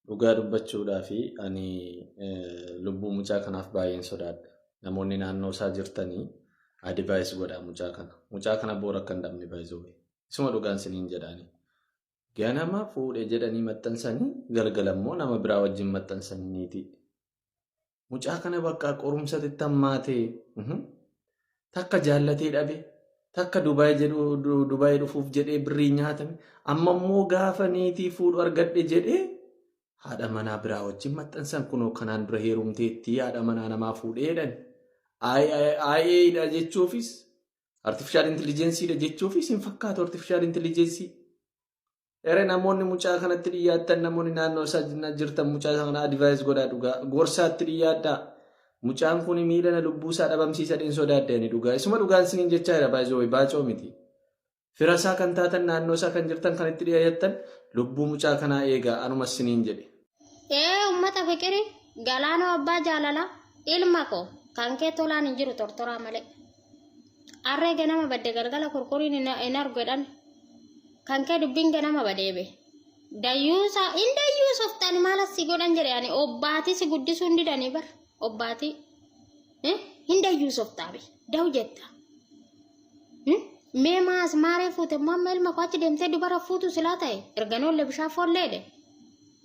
Dhugaa dubbachuudhaaf ani lubbuu mucaa kanaaf baay'een sodaadha. Namoonni naannoo isaa jirtanii advice godhaa mucaa kana. Mucaa kana boora akka hin dhabne baay'isuu. Isuma dhugaan siniin jedhaani. Ganama fuudhee jedhanii maxxansanii galgalammoo nama biraa wajjin maxxansaniiti. Mucaa kana bakka qorumsatti hammaatee takka jaallatee dhabe takka Dubaayii dhufuuf jedhee birrii nyaatame amma immoo gaafa niitii fuudhu argadhe jedhee haadha manaa biraa wajjin maxxansan kunoo kanaan dura heerumteetti haadha manaa namaa fuudheedhan. IA'dha jechuufis artificial intelligenceedha jechuufis hin fakkaatu artificial intelligensii. Ere namoonni mucaa kanatti dhiyyaattan namoonni naannoo isaa jirtan mucaa kana advice godhaa dhugaa gorsaatti dhiyyaadhaa. Mucaan kun miidhana lubbuu isaa dhabamsiisa dhin sodaaddeeni dhugaa. Isuma dhugaan siniin jechaa jira baay'ee baacoo miti. Fira isaa kan taatan naannoo isaa kan jirtan kan itti dhiyaattan lubbuu mucaa kanaa eegaa anuma siniin jedhe. Uummata fikirii galaanoo abbaa jaalala ilma koo kan kee tolaan hin jiru tortoraa malee. Arree ganama badde galgala kurkuriin hin argadhan. Kan kee dubbiin ganama badeebe. Dayyuusa uftaan maala si godhan jedhe ani obbaatii si guddisuu hin didanii bar obbaatii. Hin dayyuusa uftaabe dahu jetta. Mee maas maaree fuute mamma ilma koo achi deemtee dubara fuutu silaa ta'e erganoollee bishaan foolleedhe.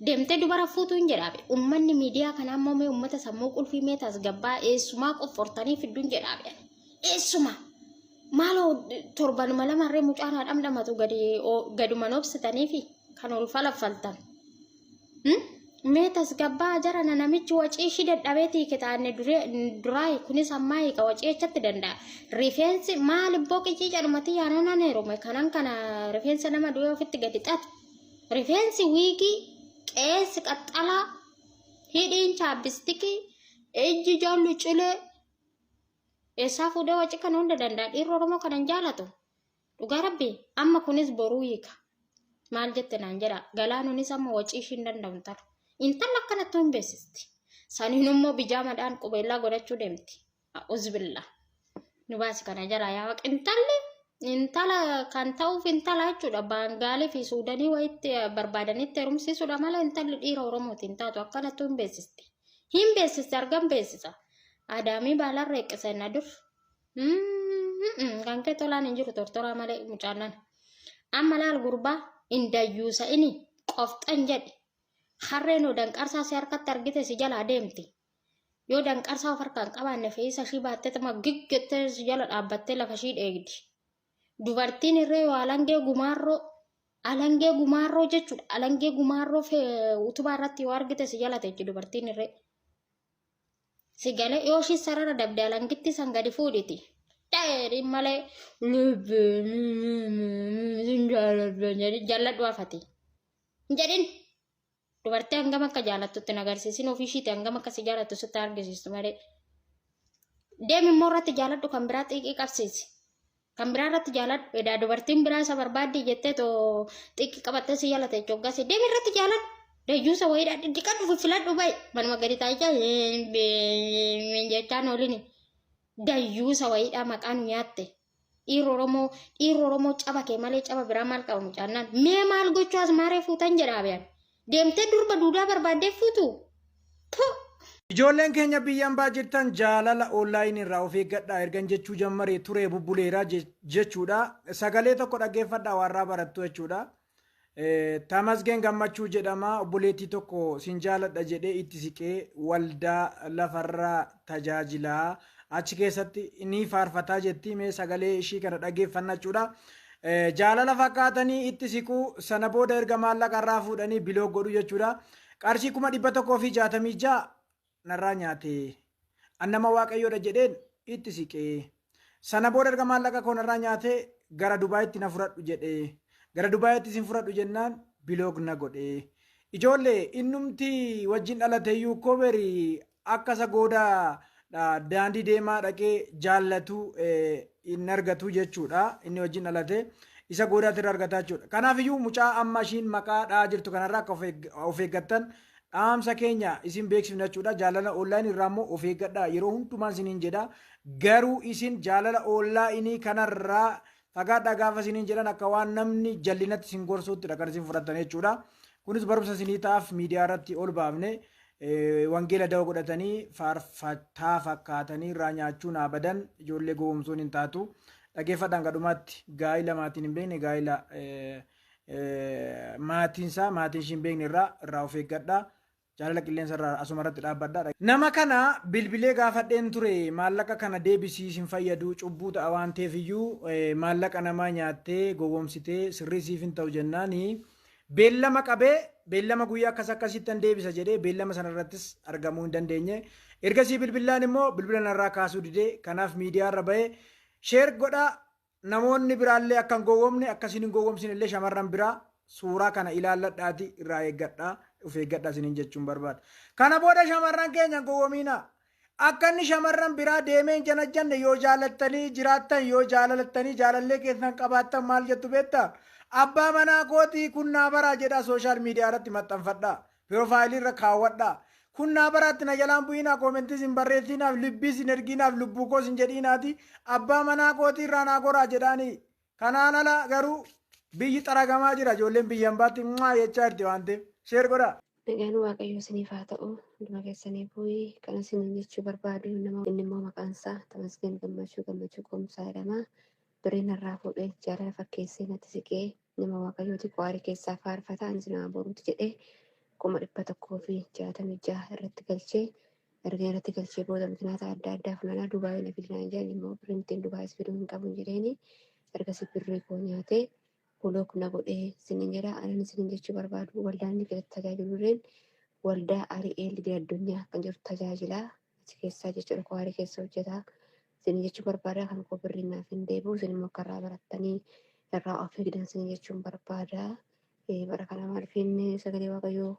Deemtee dubara fuutu hin jedhaabe. Uummanni miidiyaa kanaa immoo mee uummata sammuu qulfii mee tasgabbaa eessumaa qoffortanii fidduun jedhaabe. Eessumaa. Maaloo torban malamarree mucaan haadhamdhamatu gaduman obsitanii fi kan ol falaffaltan. Mee tasgabbaa jara namichi wacii ishii dadhabeetii kitaanne duraayi kunis ammaa hiika wacii echatti danda'a. Rifeensi maal boqicii jedhamati yaananan heerume kanan kana rifeensa nama du'ee ofitti gadi xatu. Rifeensi wiigii qeessi qaxxalaa hidhiin chaabbistikii ijji jaallu cilee. Eessaa fuudhee wacii kana hunda danda'a dhiirri Oromoo kanan jaalatu. Dhugaa rabbii amma kunis boruu hiika. Maal jette naan jedha galaanuunis amma wacii ishiin danda'u taru. Intalli akkanattuu hin beeksisti. Saniin immoo bijaamaadhaan qubeellaa godhachuu deemti. Uzbillaa. Nu baasi kana jala yaa waqa intala kan ta'uuf intala jechuudha. Baangaalee fi Suudanii wayitti barbaadanitti heerumsiisuudha malee intalli dhiira Oromooti hin taatu akkanattuu hin beeksisti. Hin beeksisti argan beeksisa. Adaamii baalarra eeqqisannaa dur. Kan kee tolaan hin jiru tortoraa malee mucaanan. Amma laal gurbaa indayyuusa inni qofxan jedhe. Harreen yoo danqarsaa si harkatti argite si jala deemti. Yoo danqarsaa of harkaan qabaanne fe'isa ishii baattee tama giggettee si jala dhaabbattee lafa ishii dheegdi. Dubartiin irree yoo alangee gumaarroo jechuudha. Alangee gumaarroo utubaa irratti yoo argite si jala teechi dubartiin irree. Sigalee yoo ishii sarara dabde alangitti san gadi fuudhiti. Dheerii malee jaalladhu hafati. Jedhin dubartii hangam akka jaalattutti nagarsiisin ofii ishiitti hangam akka si jaalattu sitti argisiistu malee. Deemi immoo irratti jaaladhu kan biraa xiqqii qabsiisi. Kan biraa irratti jaaladhu edaa dubartiin biraa isa barbaaddi jettee too xiqqii qabattee si jaalate jechuudha. Deemi irratti jaaladhu. Dayyuusa wayiidhaa dhidhiqadhu filadhu bayi. Manuma gadi taa'ichaa jechaan oolini. Dayyuusa wayiidhaa maqaan nyaatte. Dhiirri Oromoo caba kee malee caba biraa maal qabu mucaannaan. Mee maal gochuu as maaree fuutan jedhaa beeyan. Deemtee durba duudaa barbaaddee fuutu. Ijoolleen keenya biyyaan baa jirtan jaalala onlaayinii irraa of eeggadhaa ergan jechuu jammaree turee bubbuleeraa jechuudha. Sagalee tokko dhaggeeffadhaa warraa barattu jechuudha. Tamasgeen gammachuu jedhama obboleettii tokko sin jaaladha jedhee itti siqee waldaa lafarraa tajaajilaa achi keessatti ni faarfataa jetti mee sagalee ishii kana dhaggeeffannaa jechuudha. Jaalala fakkaatanii itti siquu sana booda erga maallaqa irraa fuudhanii biloo godhu jechuudha. Qarshii 166 narraa nyaate annama waaqayyoodha jedheen itti siqee sana booda erga maallaqa koo narraa nyaate gara Dubaayitti na fudhadhu jedhee. Gara Dubaayitti sin fudhadhu jennaan biloog na godhe. Ijoollee innumti wajjin dhalateeyyuu koberii akkasa goodaa daandii deemaa dhaqee jaallatu hin argatu jechuudha. Inni wajjin dhalate isa goodaatti irra argataa jechuudha. Kanaafiyyuu mucaa amma ishiin maqaa dhaa jirtu kanarraa akka of eeggattan dhaamsa keenya isin beeksifna jechuudha. Jaalala onlaayinii irraa immoo of eeggadhaa yeroo hundumaan isiniin jedha. Garuu isin jaalala onlaayinii kanarraa fagaadhaa gaafa isiniin jedhan akka waan namni jallinatti isin gorsuuttidha kan isin fudhattan jechuudha. kunis barumsa isinii ta'aaf miidiyaa irratti ol baafne wangeela dawaa godhatanii faarfataa fakkaatanii irraa nyaachuun abadan ijoollee gowwoomsuun hin taatu. Dhaggeeffadhaan gadhumaatti gaa'ila maatiin hin beekne gaa'ila maatiin ishii hin beekne irraa of eeggadhaa. Jaalala qilleensa irraa asuma irratti dhaabbadhaa. Nama kana bilbilee gaafadheen ture maallaqa kana deebisiis hin fayyadu cubbuu ta'a waan ta'eef iyyuu maallaqa namaa nyaattee gowwoomsitee sirrii siif hin ta'u jennaani beellama qabee beellama guyyaa akkasitti deebisa jedhee beellama sana irrattis argamuu hin dandeenye. Ergasii bilbilaan immoo bilbila irraa kaasuu didee kanaaf miidiyaa irra bahee sheer godhaa namoonni biraallee akka hin gowwoomne akkasiin hin gowwoomsine illee shamarran biraa suuraa kana ilaalladhaati irraa eeggadhaa. Of eeggadhaa isiniin jechuun barbaada. Kana booda shamarran keenya gowwoomina. Akka inni shamarran biraa deemee hin janajjanne yoo jaalattanii jiraattan yoo jaalalattanii jaalallee keessan qabaattan maal jettu beektaa? Abbaa manaa kootii kunnaa baraa jedhaa sooshaal miidiyaa irratti maxxanfadhaa. Piroofaayilii irra kaawwadhaa. Kunnaa baraatti na jalaan bu'inaa koomentis hin barreessinaaf libbiis hin erginaaf lubbuu koos hin jedhiinaati. Abbaa manaa kootii irraa naa goraa jedhaanii. Kanaan ala garuu biyyi xaragamaa jira ijoolleen biyyan baatti jechaa jirti waan ta'eef. Sheer godha. Nagaan waaqayyo isiniif haa ta'u hunduma keessanii bu'ii kan isin jechuu barbaadu nama inni immoo maqaan isaa Tamasgeen Gammachuu Qoomsaa jedhama. Bireen irraa fuudhee jaalala fakkeessee natti siqee nama waaqayyooti qaarii keessaa faarfataa anis nama boruuti jedhee 166 irratti galchee erga irratti galchee booda mukinaata adda addaa funaanaa Dubaayii na fidinaa jedhan immoo piriintiin Dubaayis fiduu hin qabu jedheeni ergasii birrii koo nyaatee Bulok na godhee sinin jedha anan sinin jechuu barbaadu waldaan inni keessatti tajaajilurreen waldaa Ari'eel Idil Addunyaa kan jirtu tajaajilaa achi keessaa jechuudha qaarii keessa hojjetaa sinin jechuu barbaada kan koo birrii naaf hin deebi'u sin immoo akka irraa barattanii irraa of eegdan sinin jechuun barbaada bara kana maaliifin sagalee waaqayyoo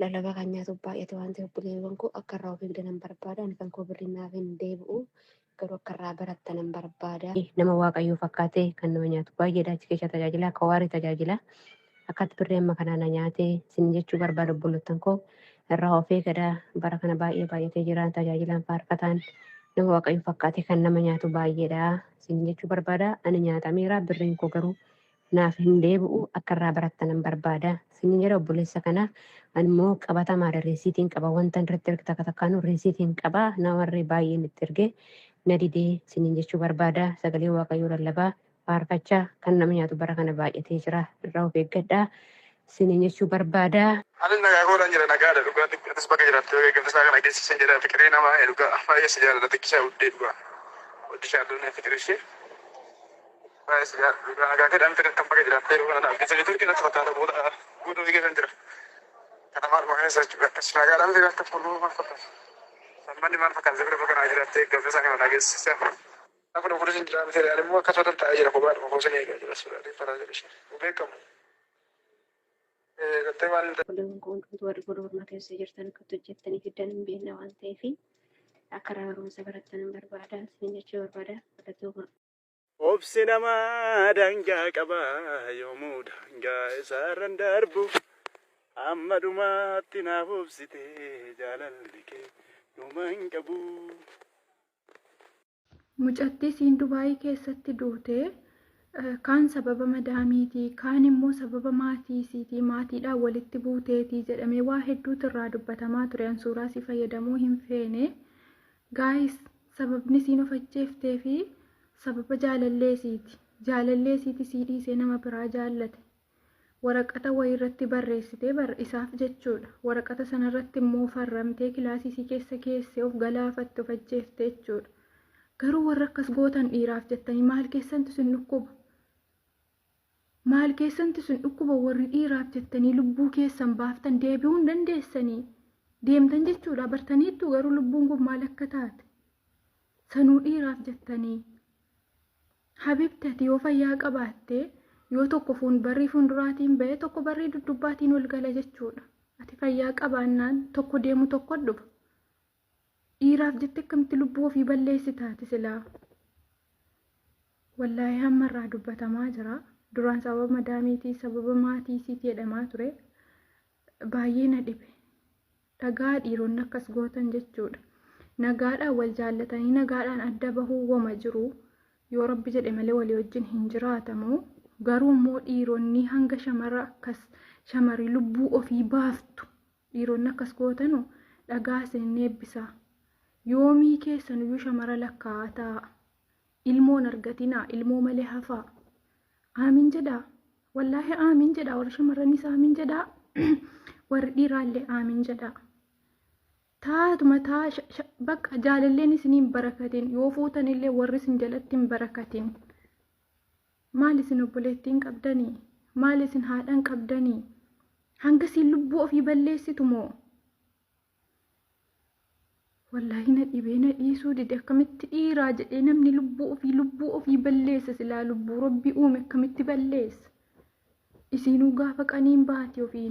lallabaa kan nyaatu baay'ate waan ta'eef obboleewwan koo akka irraa of eegdan barbaada ani kan koo birrii naaf hin deebi'u. Garuu akka irraa barattan barbaada. Nama waaqayyoo fakkaatee kan nama nyaatu baay'eedha achi keessa tajaajila akka waarii tajaajila akkatti birrii amma kanaan nyaatee sin jechuu barbaada obbolottan koo irraa of eegadaa bara kana baay'atee jiran tajaajilaan faarfataan nama waaqayyoo fakkaatee kan nama nyaatu baay'eedha sin jechuu barbaada ani nyaatameera birriin koo garuu naaf hin deebi'u akka irraa barattan barbaada sin jedha obboleessa kana ani immoo qabatamaa reesiitiin qaba wanta irratti erga takka takkaanu reesiitiin qaba namarree baay'een itti ergee nadidee sinin jechuu barbaada sagalee waaqayyoo lallabaa faarfachaa kan nama nyaatu bara kana baay'atee jira irraa of eeggadhaa sinin jechuu barbaada. Ani nagaa godhan jira nagaadha dhugaa xiqqaatis bakka jiraattu yoo eegamte isaa kana geessisan jedha fiqirii namaa dhugaa baay'ee si jaalladha xiqqishaa uddee dhugaa waddishaa addunyaa fiqirii ishee baay'ee si jaalladha dhugaa nagaa kedhaan fedhan kan bakka jiraattee dhugaa naaf keessa jitu irratti fakkaata booda eegasan jira kana maal maqaan isaa jechuudha akkas nagaadhaan jiraatta fuuluu maal fakkaata. Sammanni maal fakkaata sirrii bakka naa jiraattee eegamte isaa kana nageessisan. Akkuma kunis hin jiraame ta'e immoo akkasuma taa'ee jira kophaadhuma koosanii eegaa jira suuraa faraa jedhe ishee beekamu. Warri godhuma keessa jirtan akkatti hojjettanii fiddan hin beekne waan ta'eef akka barumsa barattan barbaada isin jechuu barbaada fudhatuu. Obsi namaa daangaa qaba yoomuu daangaa isaarran darbu amma dhumaatti naaf obsitee jaalalli kee dhuma hin qabu. Mucattii siin Dubaayii keessatti duutee kaan sababa madaamiitii kaan immoo sababa maatiisiitii maatiidhaan walitti buuteetii jedhamee waa hedduutu irraa dubbatamaa ture suuraa si fayyadamuu hin feene gaayis sababni siin of ajjeeftee fi sababa jaalalleesiiti sii dhiisee nama biraa jaallate waraqata wayii irratti barreessitee isaaf jechuudha waraqata sanarratti immoo farramtee kilaasii keessa keessee of galaafatte of ajjeeftee jechuudha. Garuu warra akkas gootan dhiiraaf jettanii maal keessantu sin dhukkuba? Maal keessantu sin dhukkuba warri dhiiraaf jettanii lubbuu keessan baaftan deebi'uu hin dandeessanii deemtan jechuudha bartaniittu garuu lubbuun kun maal akka taate sanuu dhiiraaf jettanii habibtati yoo fayyaa qabaatte yoo tokko barrii fuulduraatiin ba'e tokko barrii duddubbaatiin ol gala jechuudha. Ati fayyaa qabaannaan tokko deemu tokko dhufa. Dhiiraaf jette akkamitti lubbuu ofii balleessitaati silaa. Wallaahi hammarraa dubbatamaa jira. Duraan sababa madaamiitii sababa maatiisiitii jedhamaa ture. Baay'ee na dhibe. Dhagaa dhiironni akkas gootan jechuudha. Nagaadhaan wal jaallatanii nagaadhaan adda bahuu wama jiru. Yoo rabbi jedhe malee walii wajjin hin jiraatamu. Garuu immoo dhiironni hanga shamara akkas shamarri lubbuu ofii baaftu dhiironni akkas gootanu dhagaa isin eebbisa. Yoomii keessan iyyuu shamara lakkaa'ataa ilmoon argatinaa ilmoo malee hafaa. Aamin jedhaa wallaahi aamin jedhaa warri shamarranis aamin jedhaa warri dhiiraallee aamin jedhaa. Taatuma bakka jaalalleen isiniin barakatin yoo fuutanillee warri isin jalatti hin barakatin. Maal isin obboleettiin qabdanii? Maal isin haadhan qabdanii? Hanga isin lubbuu ofii balleessitu moo? Wallaahi na dhibee na dhiisuu dide akkamitti dhiiraa jedhee namni lubbuu ofii balleessa silaa lubbuu Rabbi uume akkamitti balleessa? Isinuu gaafa qaniin baate ofiinuu.